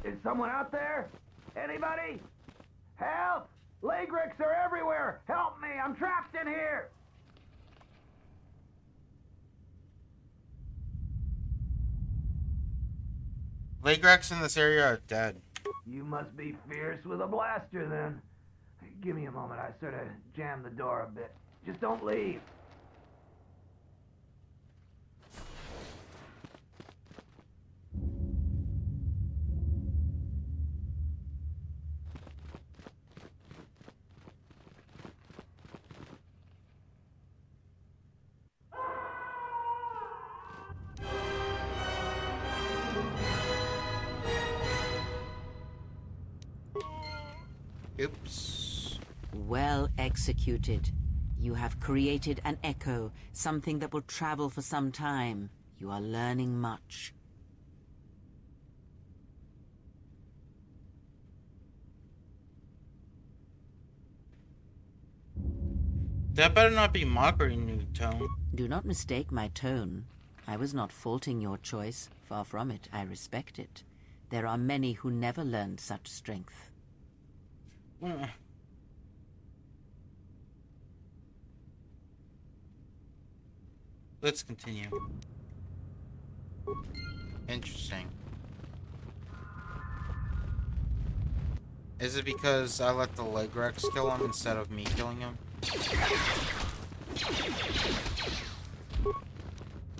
Is someone out there? Anybody? Help! Lagrix are everywhere! Help me! I'm trapped in here! Lagrex in this area are dead. You must be fierce with a blaster, then. Give me a moment. I sort of jammed the door a bit. Just don't leave. Oops. Well executed. You have created an echo, something that will travel for some time. You are learning much. That better not be mockery, New Tone. Do not mistake my tone. I was not faulting your choice. Far from it, I respect it. There are many who never learned such strength. Let's continue. Interesting. Is it because I let the Lagrex kill him instead of me killing him?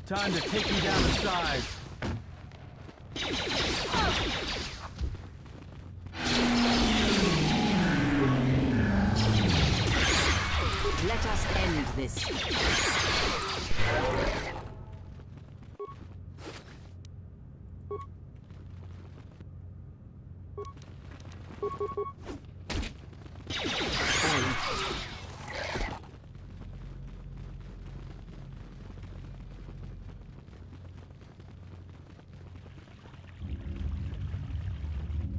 Time to take you down the sides. Let us end this.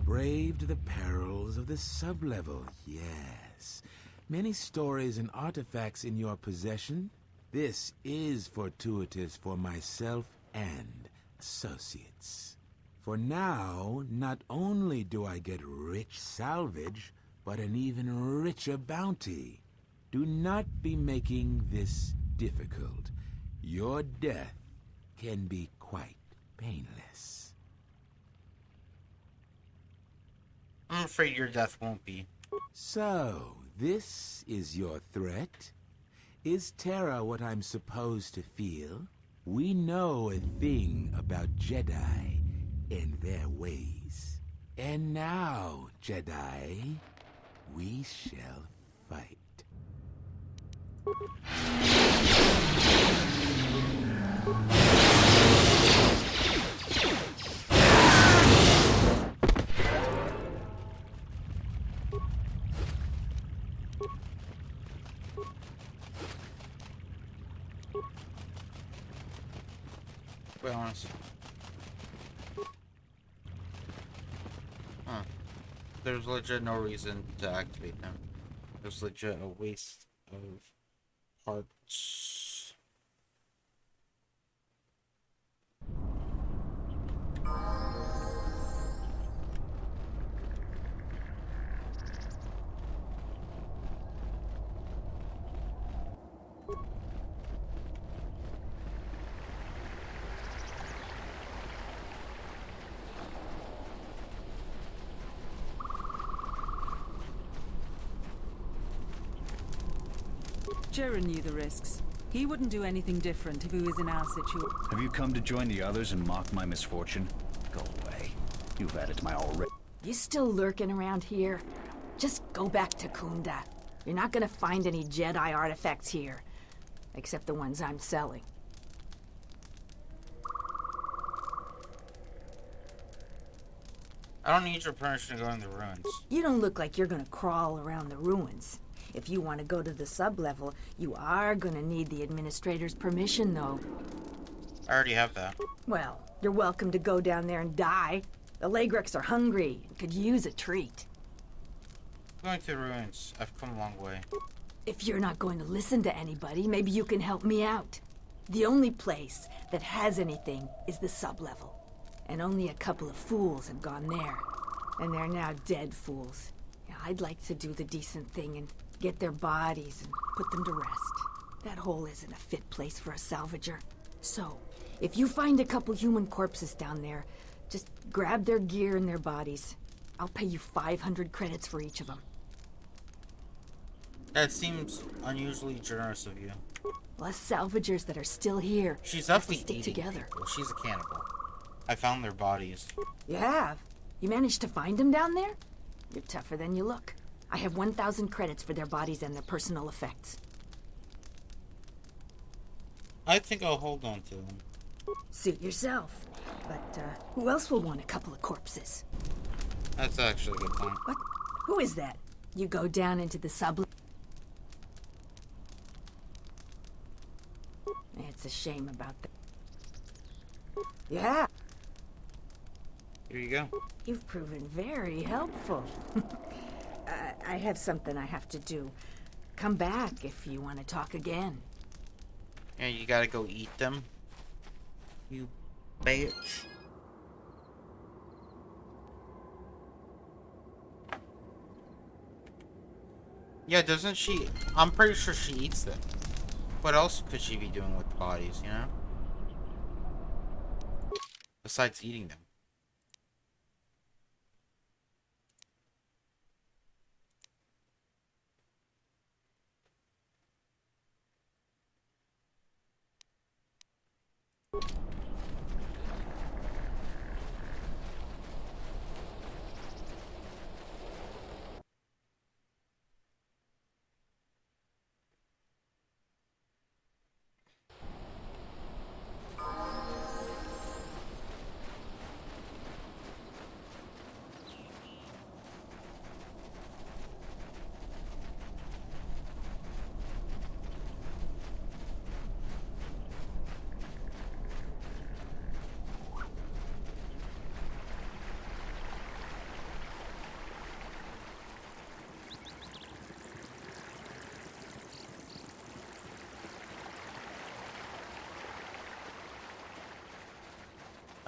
Braved the perils of the sublevel, yes. Many stories and artifacts in your possession. This is fortuitous for myself and associates. For now, not only do I get rich salvage, but an even richer bounty. Do not be making this difficult. Your death can be quite painless. I'm afraid your death won't be. So, this is your threat? Is terror what I'm supposed to feel? We know a thing about Jedi and their ways. And now, Jedi, we shall fight. Be honest. Huh. There's legit no reason to activate them. There's legit a waste of parts. Jiren knew the risks. He wouldn't do anything different if he was in our situation. Have you come to join the others and mock my misfortune? Go away. You've added to my already... You still lurking around here? Just go back to Kunda. You're not gonna find any Jedi artifacts here. Except the ones I'm selling. I don't need your permission to go in the ruins. You don't look like you're gonna crawl around the ruins. If you want to go to the sub-level, you are gonna need the administrator's permission, though. I already have that. Well, you're welcome to go down there and die. The Lagreks are hungry and could use a treat. Going to the ruins. I've come a long way. If you're not going to listen to anybody, maybe you can help me out. The only place that has anything is the sub-level. And only a couple of fools have gone there. And they're now dead fools. Yeah, I'd like to do the decent thing and get their bodies and put them to rest. That hole isn't a fit place for a salvager. So, if you find a couple human corpses down there, just grab their gear and their bodies. I'll pay you 500 credits for each of them. That seems unusually generous of you. Us salvagers that are still here She's have to definitely stick eating together. people. She's a cannibal. I found their bodies. You have? You managed to find them down there? You're tougher than you look. I have 1,000 credits for their bodies and their personal effects. I think I'll hold on to them. Suit yourself. But, who else will want a couple of corpses? That's actually a good point. What? Who is that? You go down into the sub... It's a shame about that. Yeah, Here you go. you've proven very helpful. I have something I have to do. Come back if you want to talk again. Yeah, you gotta go eat them. You bitch. Yeah, doesn't she? I'm pretty sure she eats them. What else could she be doing with bodies, you know? Besides eating them.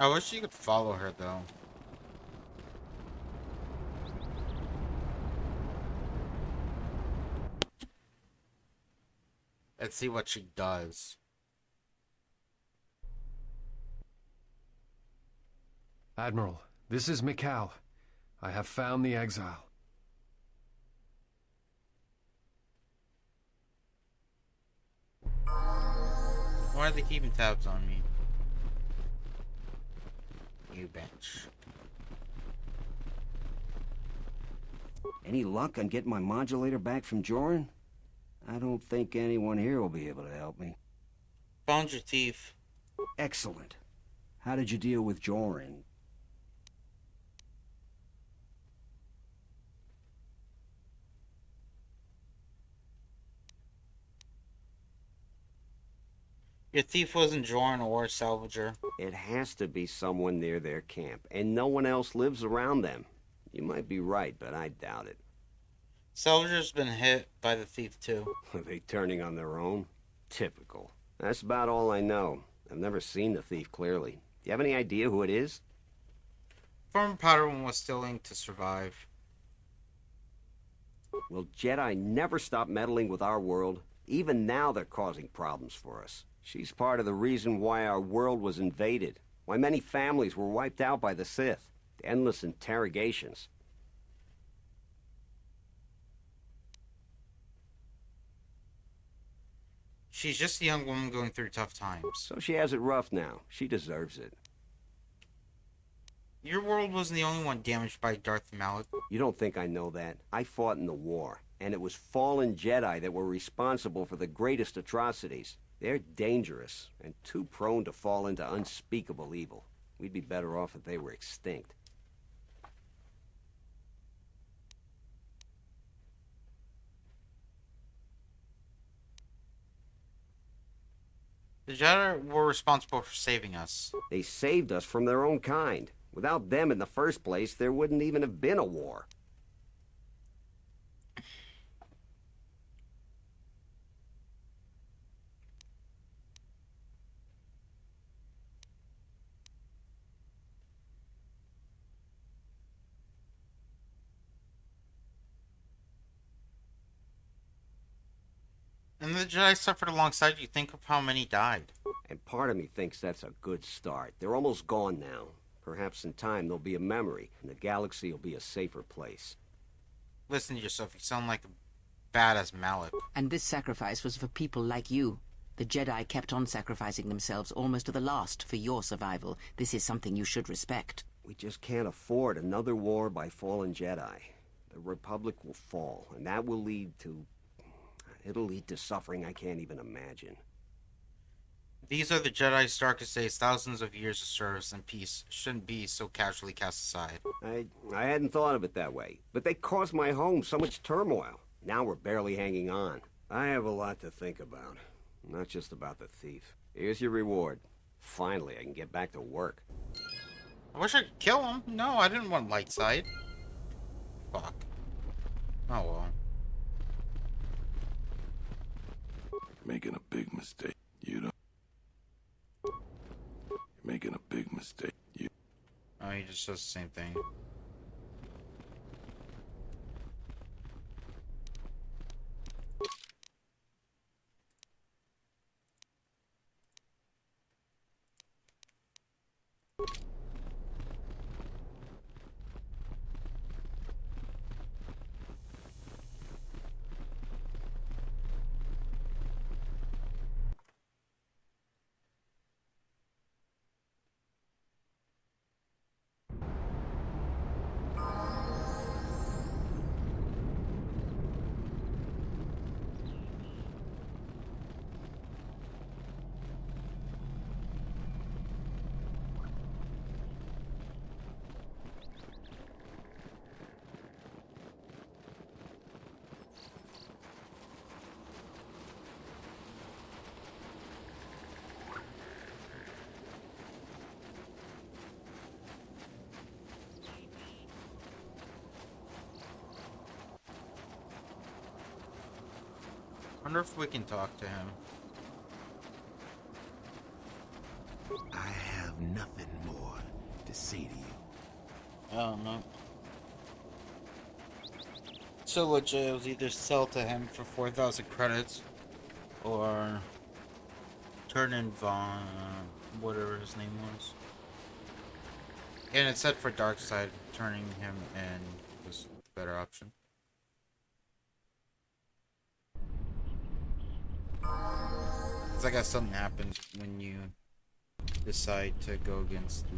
I wish you could follow her, though. Let's see what she does. Admiral, this is Mikal. I have found the exile. Why are they keeping tabs on me? You bitch. Any luck on getting my modulator back from Joran? I don't think anyone here will be able to help me. Found your thief. Excellent. How did you deal with Joran? Your thief wasn't Joran or a salvager. It has to be someone near their camp, and no one else lives around them. You might be right, but I doubt it. Salvager's been hit by the thief too. Are they turning on their own? Typical. That's about all I know. I've never seen the thief clearly. Do you have any idea who it is? Former Padawan was stealing to survive. Well, Jedi never stop meddling with our world. Even now they're causing problems for us. She's part of the reason why our world was invaded. Why many families were wiped out by the Sith. The endless interrogations. She's just a young woman going through tough times. So she has it rough now. She deserves it. Your world wasn't the only one damaged by Darth Malak. You don't think I know that? I fought in the war, and it was fallen Jedi that were responsible for the greatest atrocities. They're dangerous, and too prone to fall into unspeakable evil. We'd be better off if they were extinct. The Jedi were responsible for saving us. They saved us from their own kind. Without them in the first place, there wouldn't even have been a war. And the Jedi suffered alongside you. Think of how many died. And part of me thinks that's a good start. They're almost gone now. Perhaps in time they'll be a memory, and the galaxy will be a safer place. Listen to yourself. You sound like a badass Malik. And this sacrifice was for people like you. The Jedi kept on sacrificing themselves almost to the last for your survival. This is something you should respect. We just can't afford another war by fallen Jedi. The Republic will fall, and that will lead to... It'll lead to suffering I can't even imagine. These are the Jedi's darkest days. Thousands of years of service and peace shouldn't be so casually cast aside. I hadn't thought of it that way, but they caused my home so much turmoil. Now we're barely hanging on. I have a lot to think about, not just about the thief. Here's your reward. Finally, I can get back to work. I wish I could kill him. No, I didn't want light side. Fuck. Oh well. Making a big mistake. You don't. You're making a big mistake. You. Oh, he just does the same thing. Wonder if we can talk to him. I have nothing more to say to you. Oh no. So legit, it was either sell to him for 4,000 credits, or turn in Vaughn, whatever his name was. And it said for Darkseid, turning him in was a better option. Cause I guess something happens when you decide to go against the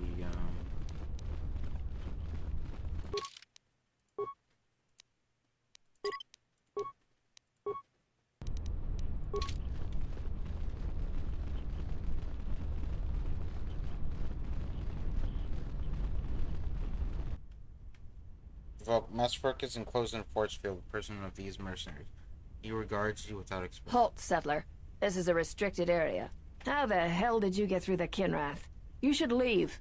Masfurk is enclosed in a force field, a prisoner of these mercenaries. He regards you without expression. Halt, settler. This is a restricted area. How the hell did you get through the Kinrath? You should leave.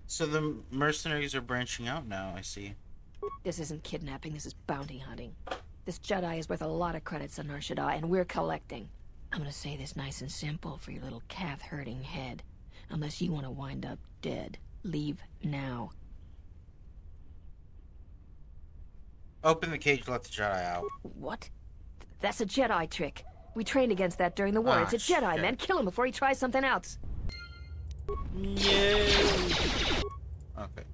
So the mercenaries are branching out now, I see. This isn't kidnapping, this is bounty hunting. This Jedi is worth a lot of credits on Nar Shaddaa, and we're collecting. I'm gonna say this nice and simple for your little calf-hurting head. Unless you want to wind up dead. Leave now. Open the cage, let the Jedi out. What? That's a Jedi trick. We trained against that during the war. Ah, it's a Jedi, shit. man. Kill him before he tries something else. Yay! Okay.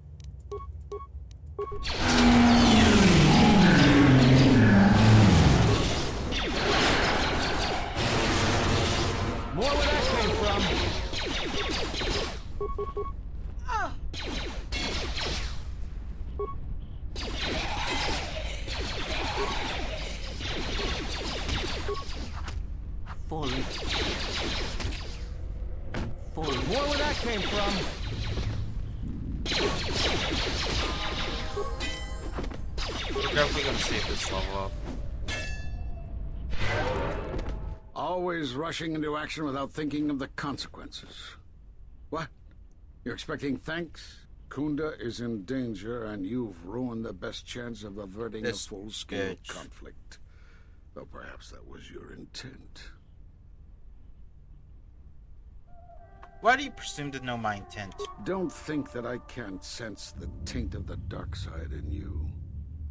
More where that came from. Fallen. Fallen. More where that came from. Definitely gonna save this level up. Always rushing into action without thinking of the consequences. What? You're expecting thanks? Kunda is in danger, and you've ruined the best chance of averting a full-scale conflict. Though perhaps that was your intent. Why do you presume to know my intent? Don't think that I can't sense the taint of the dark side in you.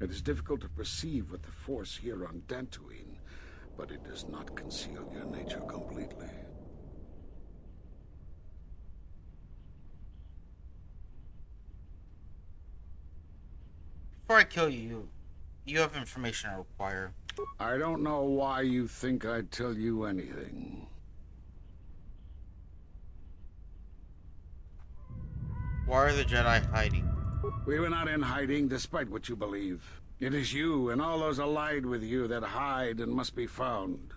It is difficult to perceive with the Force here on Dantooine, but it does not conceal your nature completely. Before I kill you, you have information I require. I don't know why you think I'd tell you anything. Why are the Jedi hiding? We were not in hiding, despite what you believe. It is you and all those allied with you that hide and must be found.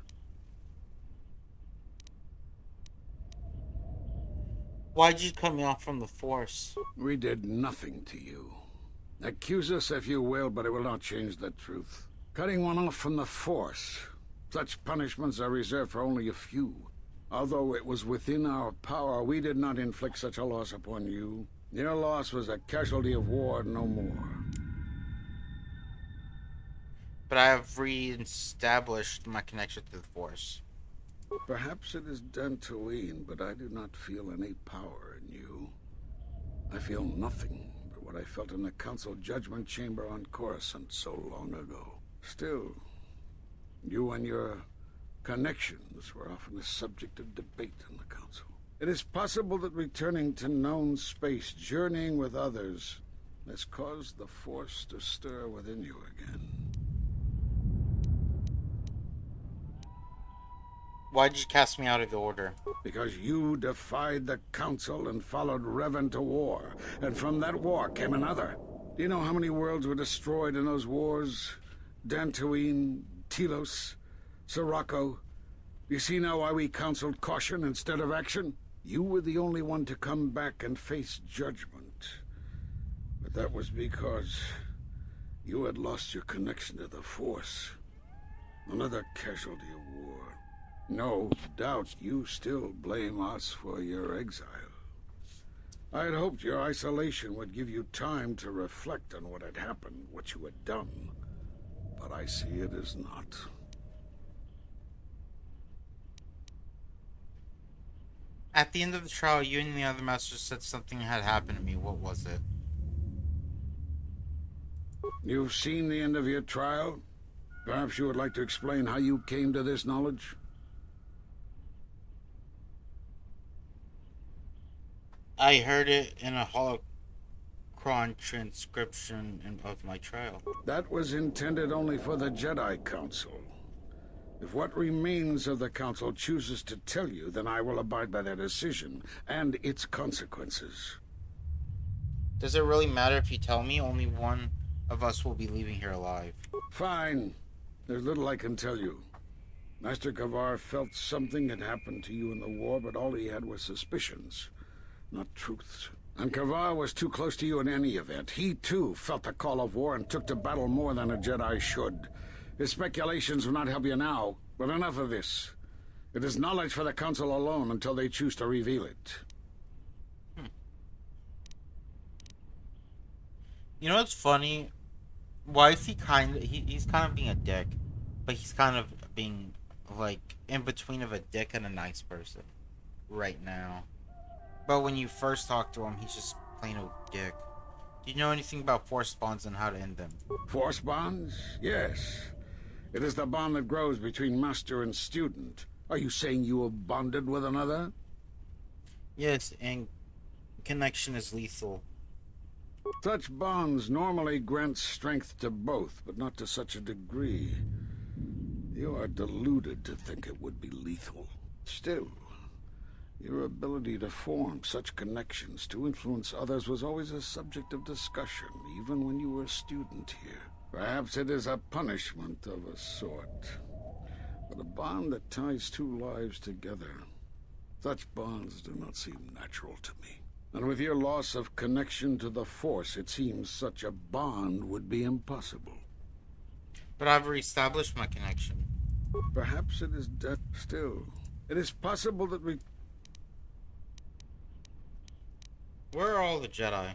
Why'd you cut me off from the Force? We did nothing to you. Accuse us if you will, but it will not change the truth. Cutting one off from the Force. Such punishments are reserved for only a few. Although it was within our power, we did not inflict such a loss upon you. Your loss was a casualty of war, no more. But I have re-established my connection to the Force. Perhaps it is Dantooine, but I do not feel any power in you. I feel nothing but what I felt in the Council Judgment Chamber on Coruscant so long ago. Still, you and your connections were often a subject of debate in the Council. It is possible that returning to known space, journeying with others, has caused the Force to stir within you again. Why'd you cast me out of the Order? Because you defied the Council and followed Revan to war, and from that war came another. Do you know how many worlds were destroyed in those wars? Dantooine, Telos, Sirocco. You see now why we counseled caution instead of action? You were the only one to come back and face judgment. But that was because you had lost your connection to the Force. Another casualty of war. No doubt you still blame us for your exile. I had hoped your isolation would give you time to reflect on what had happened, what you had done. But I see it as not. At the end of the trial, you and the other masters said something had happened to me. What was it? You've seen the end of your trial? Perhaps you would like to explain how you came to this knowledge? I heard it in a holocron transcription of my trial. That was intended only for the Jedi Council. If what remains of the Council chooses to tell you, then I will abide by their decision and its consequences. Does it really matter if you tell me? Only one of us will be leaving here alive. Fine. There's little I can tell you. Master Kavar felt something had happened to you in the war, but all he had was suspicions, not truths. And Kavar was too close to you in any event. He, too, felt the call of war and took to battle more than a Jedi should. His speculations will not help you now, but enough of this. It is knowledge for the Council alone until they choose to reveal it. You know what's funny? Why is he he's kind of being a dick, but he's kind of being, like, in between of a dick and a nice person right now. But when you first talk to him, he's just plain old dick. Do you know anything about Force bonds and how to end them? Force bonds? Yes. It is the bond that grows between master and student. Are you saying you are bonded with another? Yes, and connection is lethal. Such bonds normally grant strength to both, but not to such a degree. You are deluded to think it would be lethal. Still, your ability to form such connections to influence others was always a subject of discussion, even when you were a student here. Perhaps it is a punishment of a sort, but a bond that ties two lives together. Such bonds do not seem natural to me. And with your loss of connection to the Force, it seems such a bond would be impossible. But I've reestablished my connection. Perhaps it is dead still. It is possible that we... Where are all the Jedi?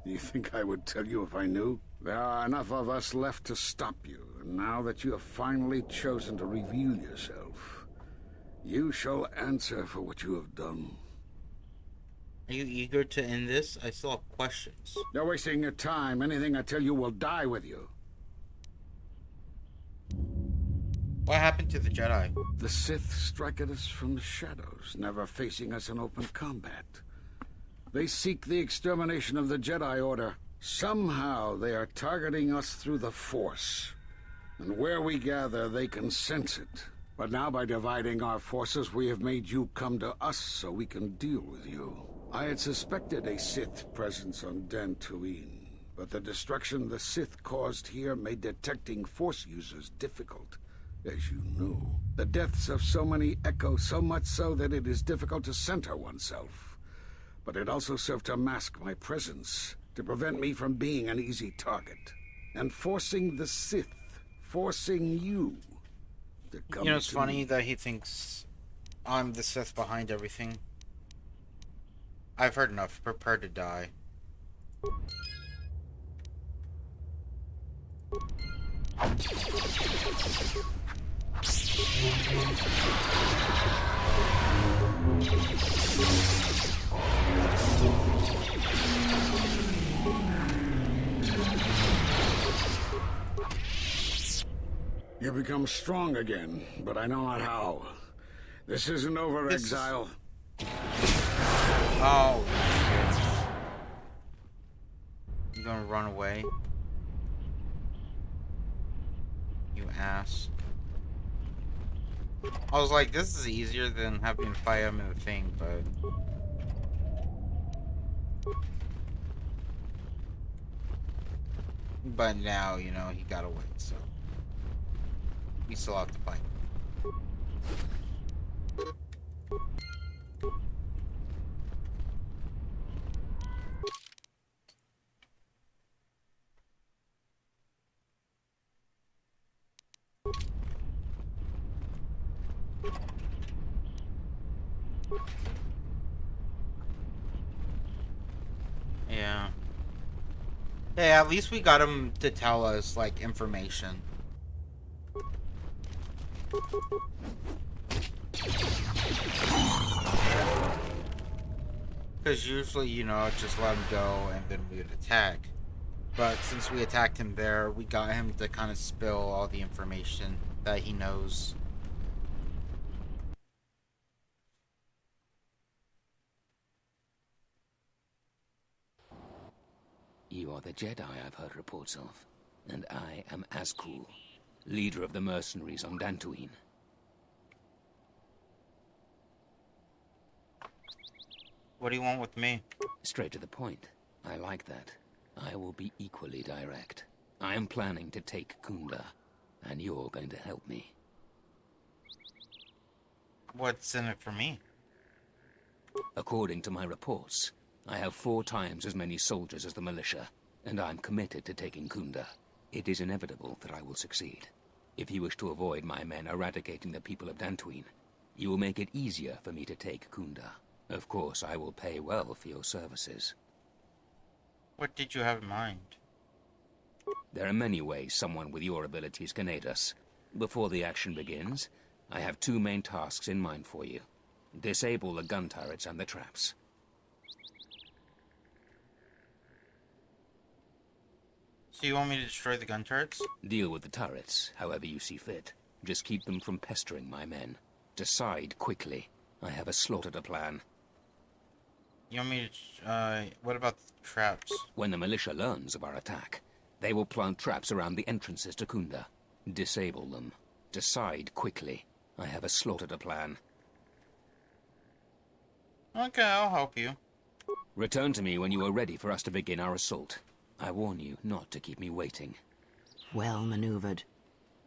Do you think I would tell you if I knew? There are enough of us left to stop you, and now that you have finally chosen to reveal yourself, you shall answer for what you have done. Are you eager to end this? I still have questions. You're wasting your time. Anything I tell you will die with you. What happened to the Jedi? The Sith strike at us from the shadows, never facing us in open combat. They seek the extermination of the Jedi Order. Somehow they are targeting us through the Force. And where we gather, they can sense it. But now by dividing our forces, we have made you come to us so we can deal with you. I had suspected a Sith presence on Dantooine, but the destruction the Sith caused here made detecting Force users difficult, as you know. The deaths of so many echo so much so that it is difficult to center oneself. But it also served to mask my presence, to prevent me from being an easy target. And forcing the Sith, forcing you to come You know, it's to funny me. that he thinks I'm the Sith behind everything. I've heard enough. Prepare to die. You become strong again, but I know not how. This isn't over, Exile. Oh. You gonna run away? You ass. I was like, this is easier than having to fight him in the thing, but... But now, you know, he got away, so... We still have to fight. Yeah. Hey, at least we got him to tell us, like, information. Because usually, you know, just let him go and then we would attack. But since we attacked him there, we got him to kind of spill all the information that he knows. You are the Jedi I've heard reports of, and I am Azkul, leader of the mercenaries on Dantooine. What do you want with me? Straight to the point. I like that. I will be equally direct. I am planning to take Kunda, and you're going to help me. What's in it for me? According to my reports, I have 4 times as many soldiers as the militia, and I'm committed to taking Kunda. It is inevitable that I will succeed. If you wish to avoid my men eradicating the people of Dantooine, you will make it easier for me to take Kunda. Of course, I will pay well for your services. What did you have in mind? There are many ways someone with your abilities can aid us. Before the action begins, I have 2 main tasks in mind for you. Disable the gun turrets and the traps. So you want me to destroy the gun turrets? Deal with the turrets, however you see fit. Just keep them from pestering my men. Decide quickly. I have a slaughter to plan. You want me to, what about the traps? When the militia learns of our attack, they will plant traps around the entrances to Kunda. Disable them. Decide quickly. I have a slaughter to plan. Okay, I'll help you. Return to me when you are ready for us to begin our assault. I warn you not to keep me waiting. Well maneuvered.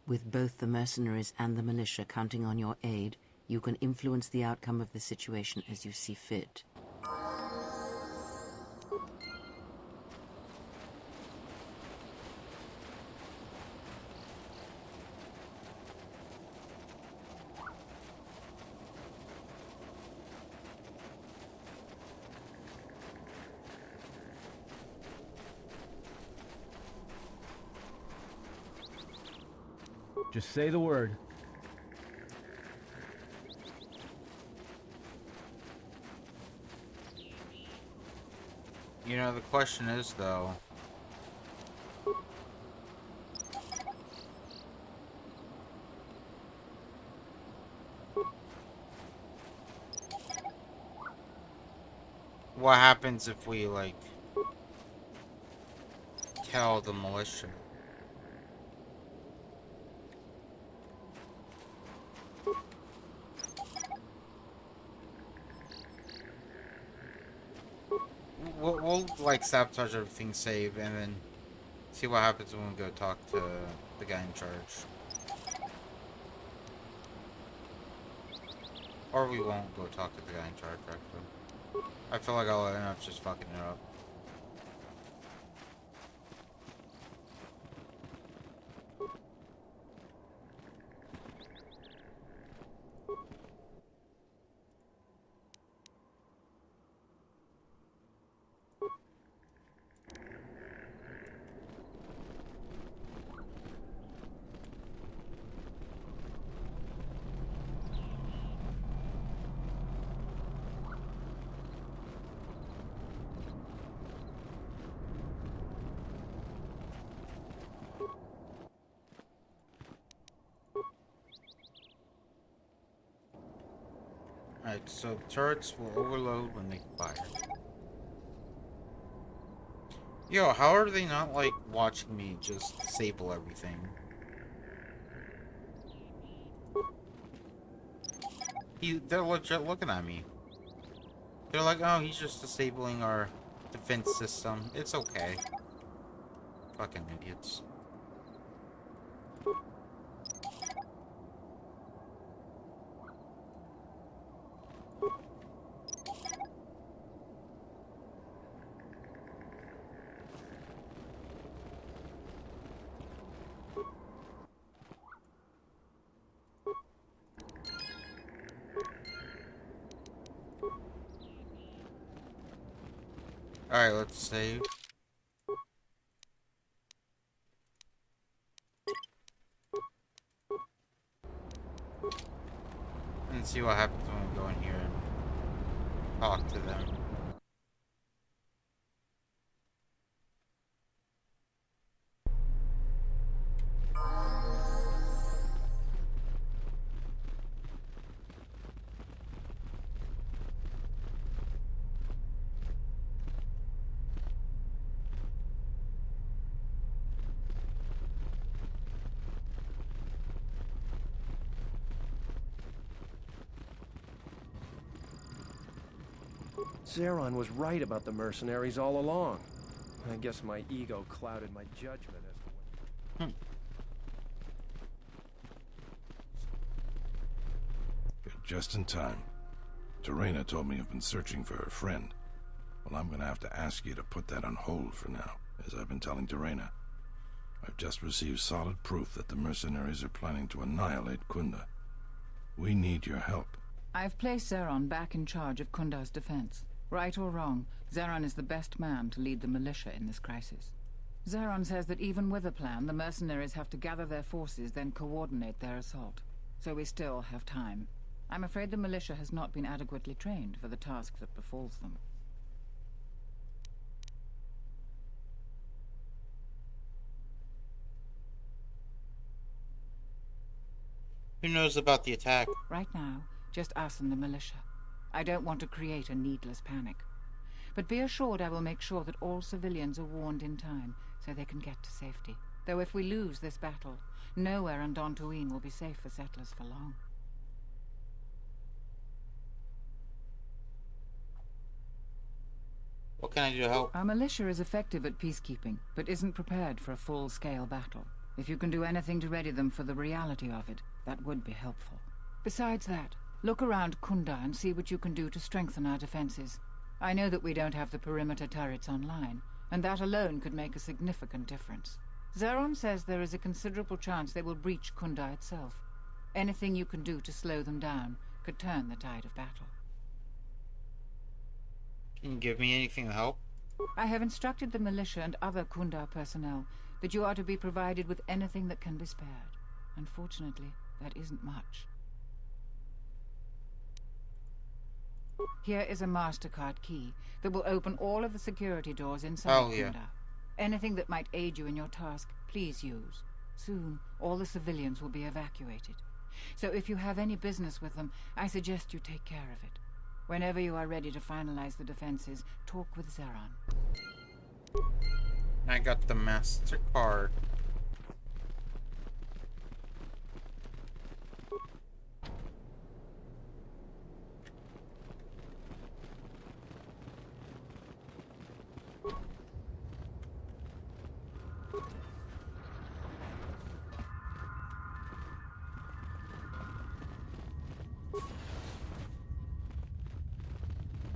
With both the mercenaries and the militia counting on your aid, you can influence the outcome of the situation as you see fit. Just say the word. You know, the question is, though... what happens if we, like, tell the militia? We'll like sabotage everything, save, and then see what happens when we go talk to the guy in charge. Or we won't go talk to the guy in charge, actually. I feel like I'll end up just fucking it up. Alright, so turrets will overload when they fire. Yo, how are they not, like, watching me just disable everything? They're legit looking at me. They're like, oh, he's just disabling our defense system. It's okay. Fucking idiots. Alright, let's save. And see what happens when we go in here and talk to them. Zeron was right about the mercenaries all along. I guess my ego clouded my judgment as to what... Just in time. Terena told me you've been searching for her friend. Well, I'm gonna have to ask you to put that on hold for now, as I've been telling Terena. I've just received solid proof that the mercenaries are planning to annihilate Kunda. We need your help. I've placed Zeron back in charge of Kunda's defense. Right or wrong, Zeron is the best man to lead the militia in this crisis. Zeron says that even with a plan, the mercenaries have to gather their forces, then coordinate their assault. So we still have time. I'm afraid the militia has not been adequately trained for the task that befalls them. Who knows about the attack? Right now, just us and the militia. I don't want to create a needless panic. But be assured I will make sure that all civilians are warned in time, so they can get to safety. Though if we lose this battle, nowhere on Dantooine will be safe for settlers for long. What can I do to help? Our militia is effective at peacekeeping, but isn't prepared for a full-scale battle. If you can do anything to ready them for the reality of it, that would be helpful. Besides that, look around Kunda and see what you can do to strengthen our defenses. I know that we don't have the perimeter turrets online, and that alone could make a significant difference. Zeron says there is a considerable chance they will breach Kunda itself. Anything you can do to slow them down could turn the tide of battle. Can you give me anything to help? I have instructed the militia and other Kunda personnel that you are to be provided with anything that can be spared. Unfortunately, that isn't much. Here is a MasterCard key that will open all of the security doors inside Kunda. Anything that might aid you in your task, please use. Soon, all the civilians will be evacuated. So if you have any business with them, I suggest you take care of it. Whenever you are ready to finalize the defenses, talk with Zeron. I got the MasterCard.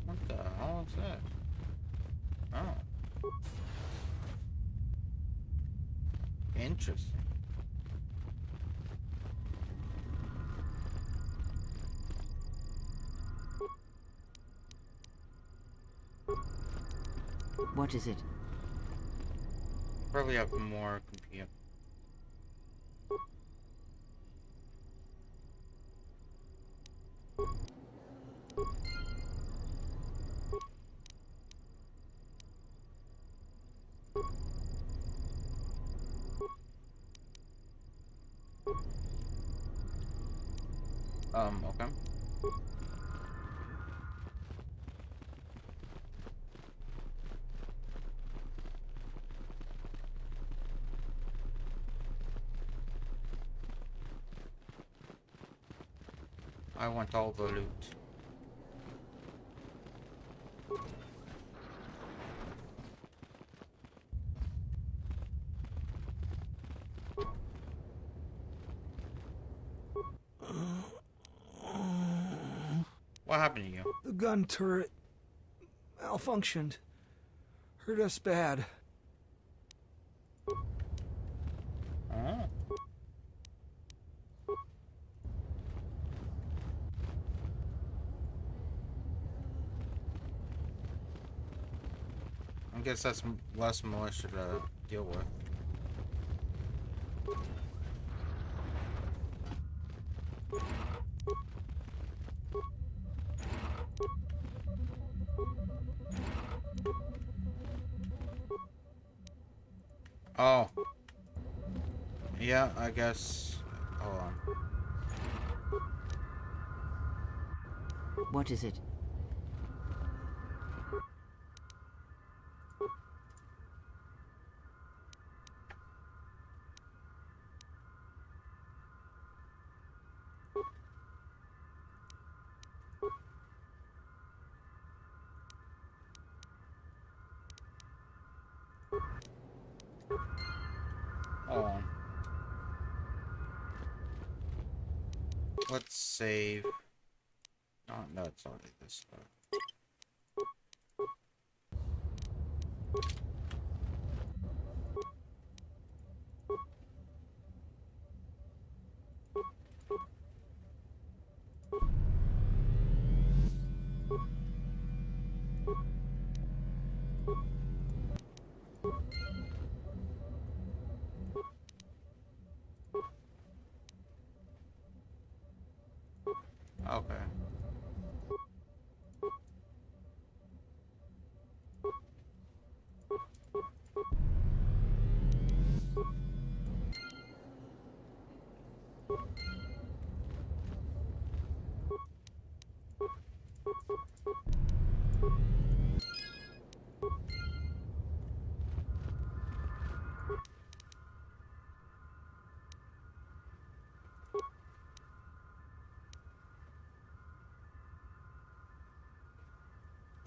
What the hell is that? Oh. Interesting. What is it? Probably have more computer. Okay. I want all the loot. What happened to you? The gun turret malfunctioned. Hurt us bad. Oh. I guess that's less militia to deal with. Oh. Yeah, I guess. Hold on. What is it? Hold on. Let's save. Oh, no, it's already this way. Okay.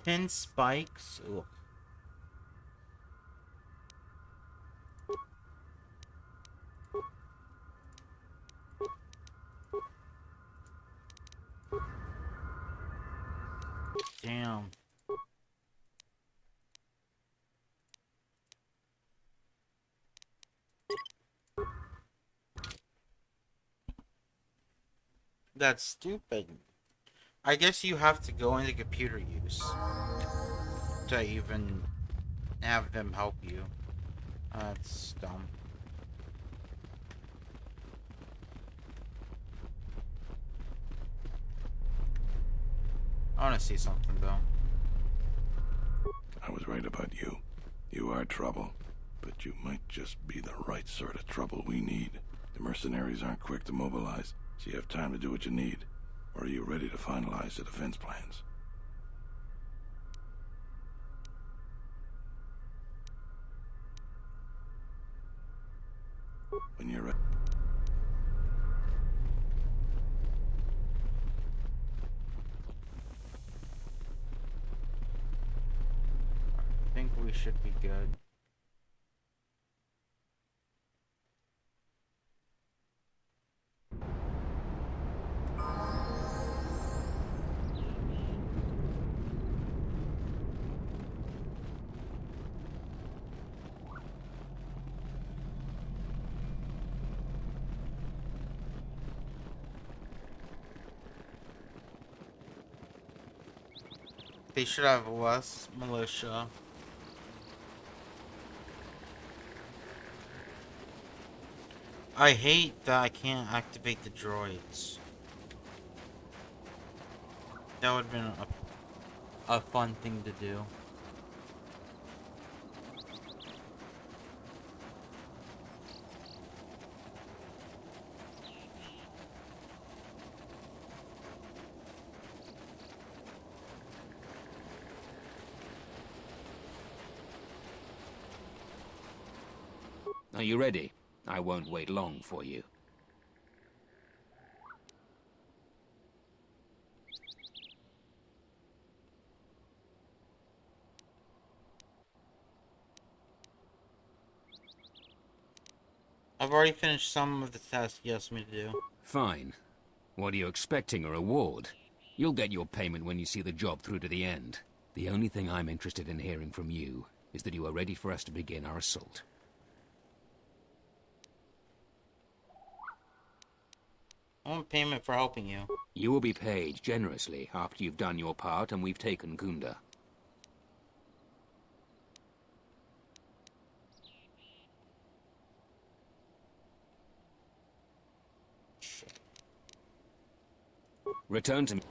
Ten spikes. Ugh. Damn. That's stupid. I guess you have to go into computer use to even have them help you. That's dumb. I want to see something, though. I was right about you. You are trouble. But you might just be the right sort of trouble we need. The mercenaries aren't quick to mobilize, so you have time to do what you need. Or are you ready to finalize the defense plans? When you're ready. I think we should be good. They should have less militia. I hate that I can't activate the droids. That would have been a fun thing to do. Are you ready? I won't wait long for you. I've already finished some of the tasks you asked me to do. Fine. What are you expecting, a reward? You'll get your payment when you see the job through to the end. The only thing I'm interested in hearing from you is that you are ready for us to begin our assault. I want payment for helping you. You will be paid generously after you've done your part and we've taken Kunda. Return to me.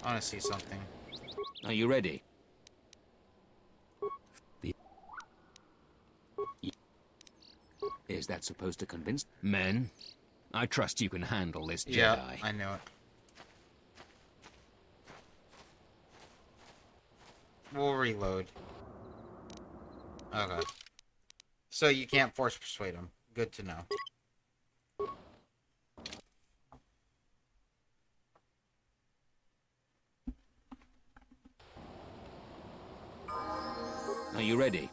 I want to see something. Are you ready? Is that supposed to convince men? I trust you can handle this Jedi. Yeah, I know it. We'll reload. Okay. So you can't force persuade him. Good to know. Are you ready?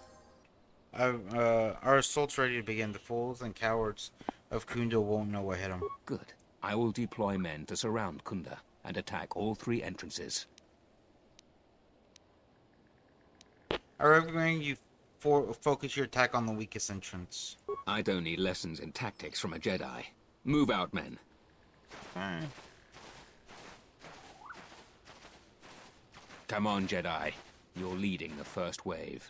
Our assault's ready to begin. The fools and cowards of Kunda won't know what hit them. Good. I will deploy men to surround Kunda and attack all 3 entrances. I recommend you focus your attack on the weakest entrance. I don't need lessons in tactics from a Jedi. Move out, men. Fine. Come on, Jedi. You're leading the first wave.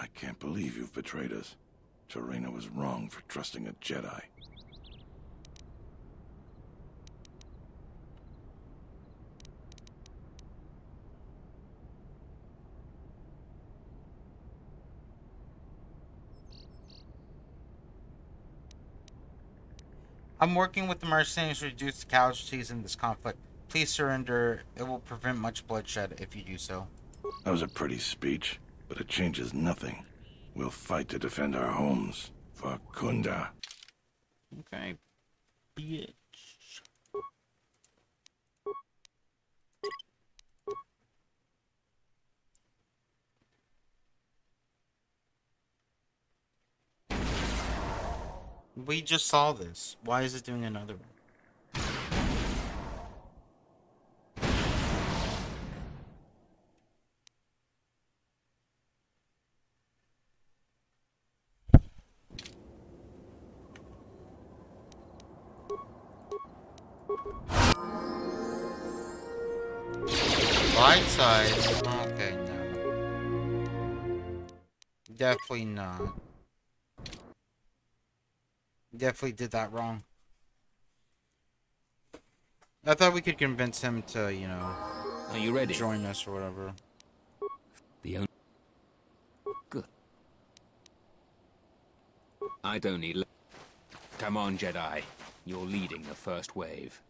I can't believe you've betrayed us. Terena was wrong for trusting a Jedi. I'm working with the mercenaries to reduce the casualties in this conflict. Please surrender. It will prevent much bloodshed if you do so. That was a pretty speech, but it changes nothing. We'll fight to defend our homes. For Kunda. Okay, bitch. We just saw this. Why is it doing another one? Light side? Okay, no. Definitely not. Definitely did that wrong. I thought we could convince him to, you know... Are you ready? Join us or whatever. Good. I don't need... Come on, Jedi. You're leading the first wave.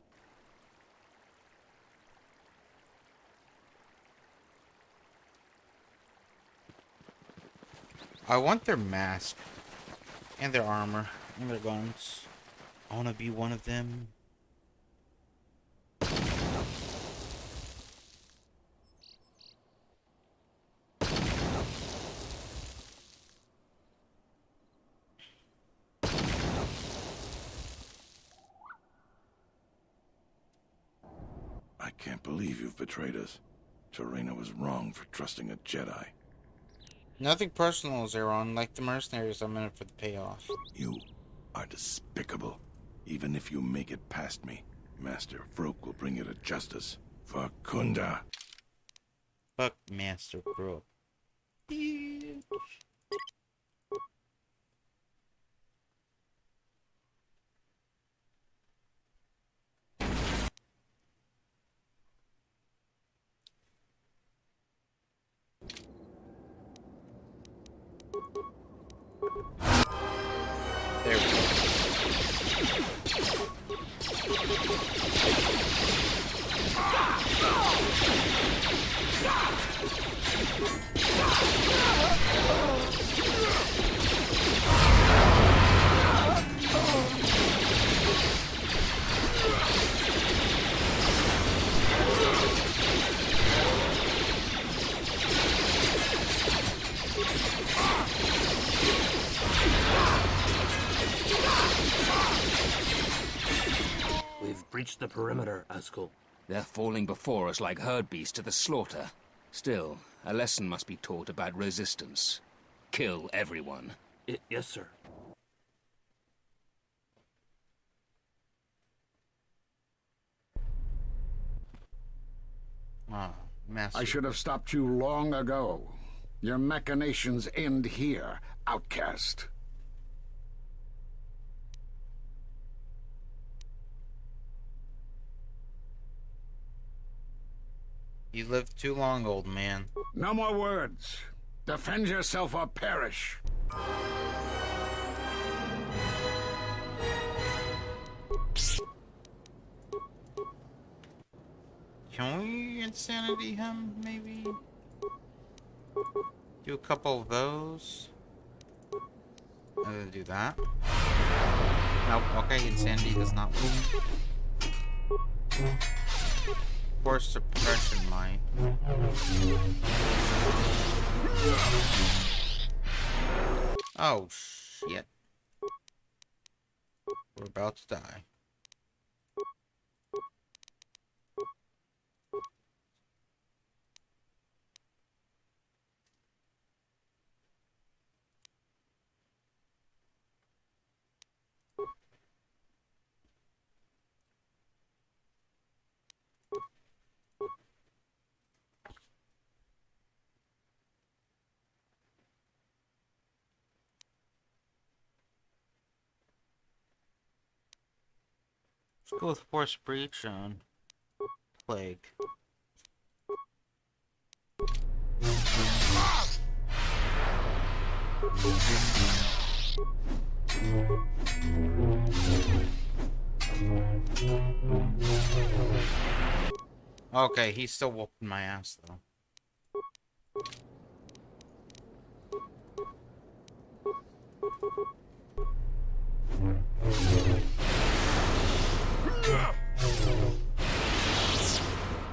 I want their mask. And their armor. And their guns. I want to be one of them. I can't believe you've betrayed us. Torena was wrong for trusting a Jedi. Nothing personal, Zeron. Like the mercenaries, I'm in it for the payoff. You are despicable. Even if you make it past me, Master Vrook will bring you to justice. For Kunda. Fuck Master Vrook. Bitch. There we go. We've breached the perimeter, Askel. They're falling before us like herd beasts to the slaughter. Still, a lesson must be taught about resistance. Kill everyone. Yes, sir. I should have stopped you long ago. Your machinations end here, outcast. You lived too long, old man. No more words. Defend yourself or perish. Can we insanity him, maybe? Do a couple of those. I'm gonna do that. Nope, okay, insanity does not move. Force suppression might. Oh, shit. We're about to die. Let's go with Force Breach on Plague. Okay, he's still whooping my ass though.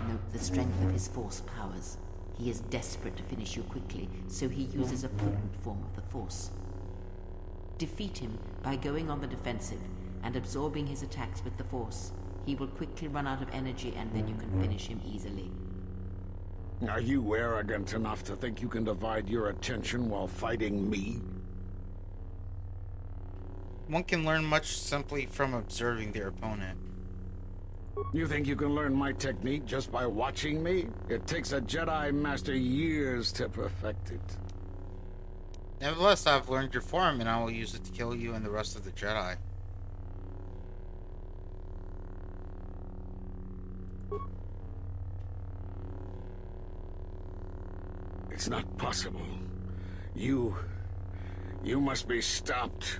Note the strength of his force powers. He is desperate to finish you quickly, so he uses a potent form of the force. Defeat him by going on the defensive and absorbing his attacks with the Force. He will quickly run out of energy and then you can finish him easily. Are you arrogant enough to think you can divide your attention while fighting me? One can learn much simply from observing their opponent. You think you can learn my technique just by watching me? It takes a Jedi Master years to perfect it. Nevertheless, I've learned your form, and I will use it to kill you and the rest of the Jedi. It's not possible. You must be stopped.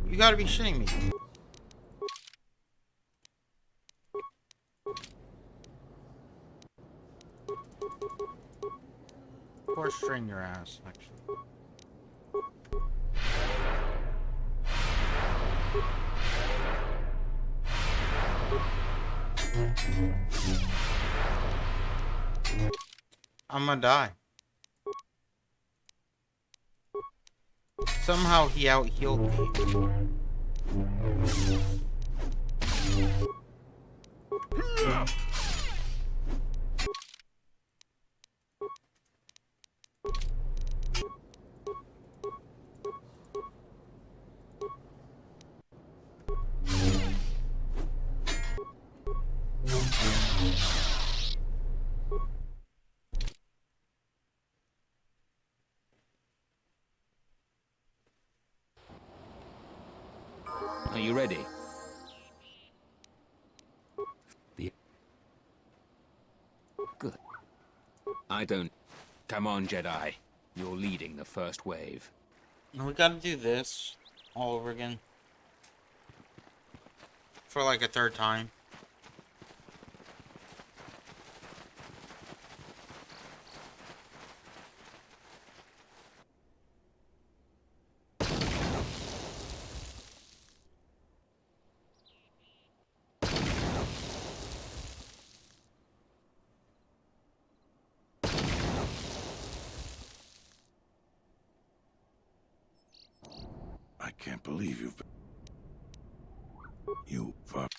You gotta be shitting me. Or string your ass, actually. I'm gonna die. Somehow he out-healed me. Are you ready? Good. I don't... Come on, Jedi. You're leading the first wave. And we gotta do this all over again. For like a third time. I can't believe you've been... You fuck.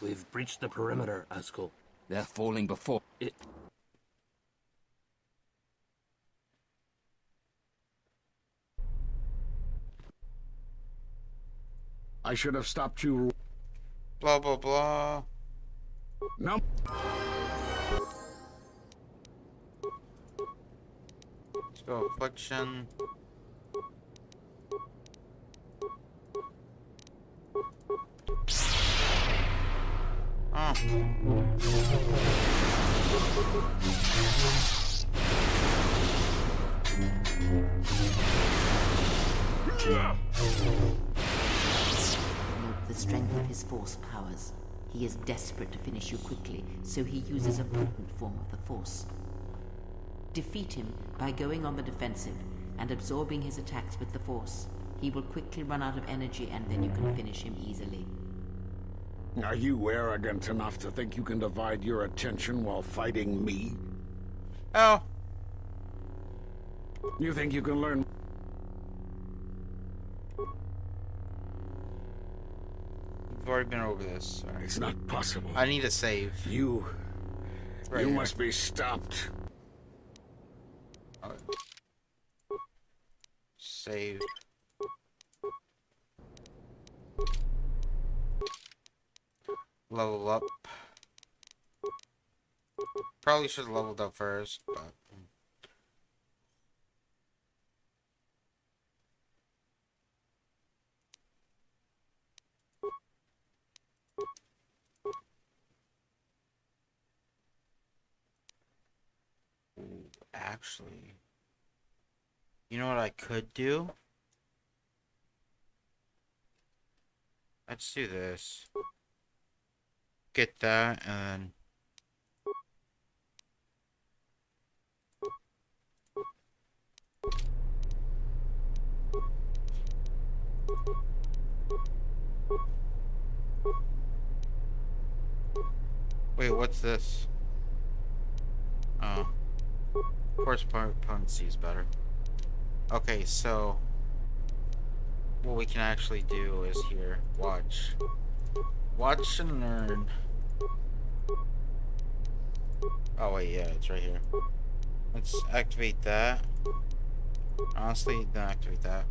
We've breached the perimeter, Askel. They're falling before it. I should have stopped you. Blah, blah, blah. No. Let's go affliction. Oh. Note the strength of his force powers. He is desperate to finish you quickly, so he uses a potent form of the Force. Defeat him by going on the defensive and absorbing his attacks with the Force. He will quickly run out of energy, and then you can finish him easily. Are you arrogant enough to think you can divide your attention while fighting me? Oh. You think you can learn... We've already been over this. Right. It's not possible. I need a save. You Right must be stopped. Save. Level up. Probably should have leveled up first, but... Ooh, actually... You know what I could do? Let's do this. Get that, and then... Wait, what's this? Oh. Force potency is better. Okay, so... What we can actually do is here. Watch. Watch and learn. Oh wait, yeah, it's right here. Let's activate that. Honestly, don't activate that.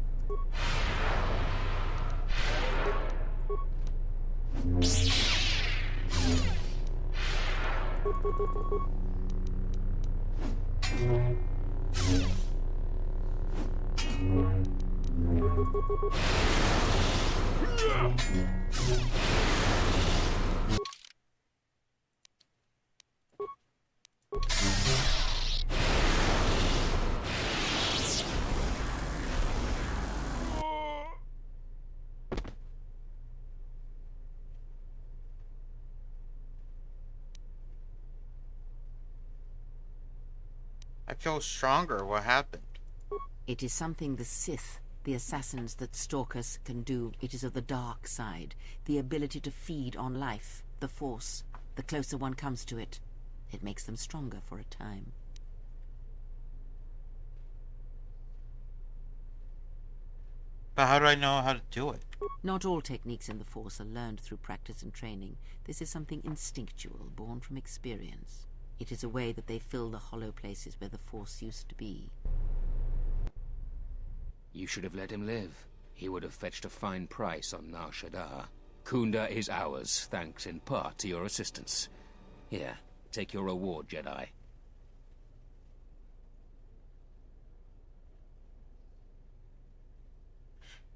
I feel stronger. What happened? It is something the Sith, the assassins that stalk us, can do. It is of the dark side. The ability to feed on life, the Force. The closer one comes to it, it makes them stronger for a time. But how do I know how to do it? Not all techniques in the Force are learned through practice and training. This is something instinctual, born from experience. It is a way that they fill the hollow places where the Force used to be. You should have let him live. He would have fetched a fine price on Nar Shaddaa. Kunda is ours, thanks in part to your assistance. Here, take your reward, Jedi.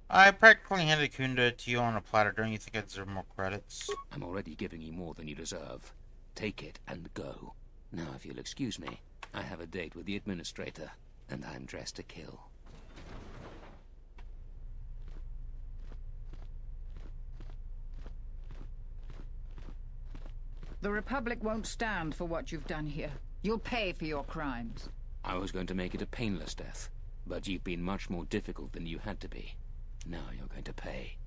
I practically handed Kunda to you on a platter. Don't you think I deserve more credits? I'm already giving you more than you deserve. Take it and go. Now, if you'll excuse me, I have a date with the Administrator, and I'm dressed to kill. The Republic won't stand for what you've done here. You'll pay for your crimes. I was going to make it a painless death, but you've been much more difficult than you had to be. Now you're going to pay.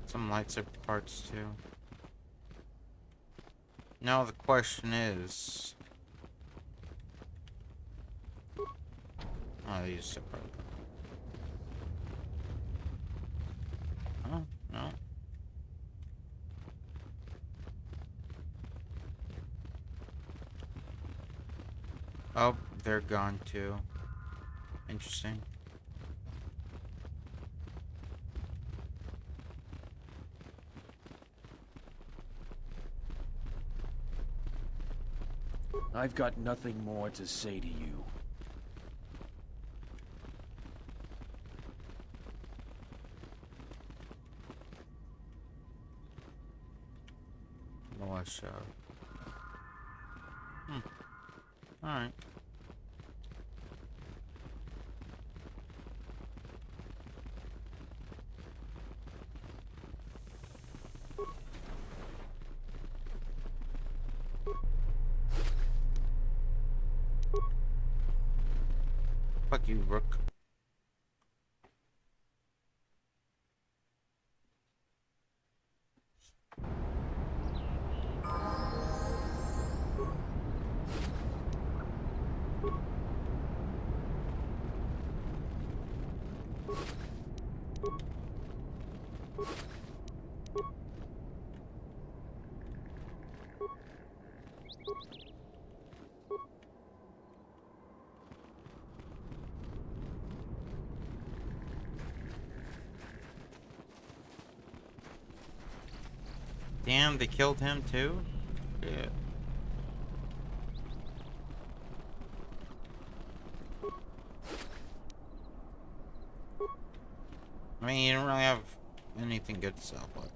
Some lightsaber parts too. Now the question is... Oh, these separate. Oh, no. Oh, they're gone too. Interesting. I've got nothing more to say to you. militia. Alright. Fuck you, Rook. Damn, they killed him too? Yeah. I mean, you don't really have anything good to sell, but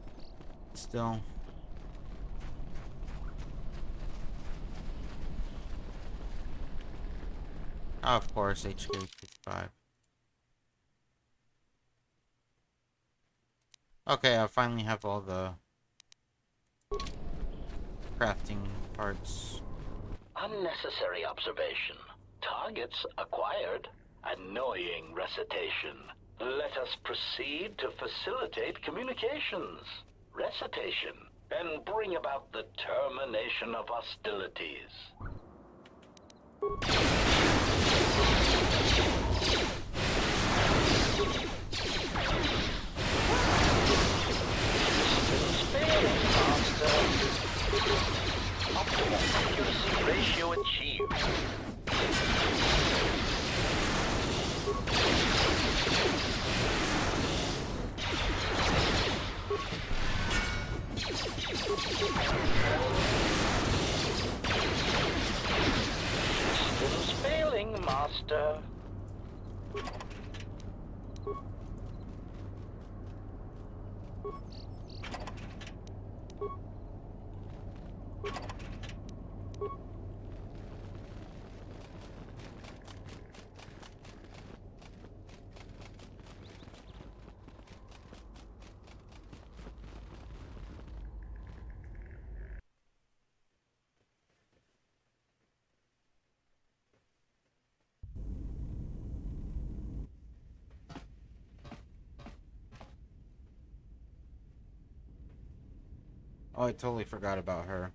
still. Oh, of course, HK 55. Okay, I finally have all the crafting parts. Unnecessary observation. Targets acquired. Annoying recitation. Let us proceed to facilitate communications. Recitation. And bring about the termination of hostilities. Optimal accuracy ratio achieved. Systems failing, Master. Oh, I totally forgot about her.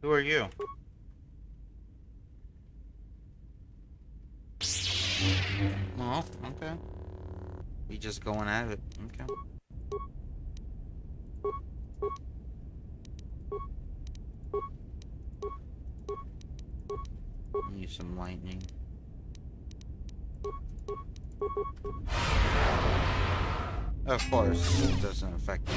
Who are you? Oh, okay. We just going at it. Okay. Need some lightning. Of course, it doesn't affect you.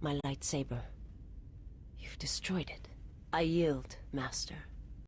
My lightsaber. You've destroyed it. I yield, Master.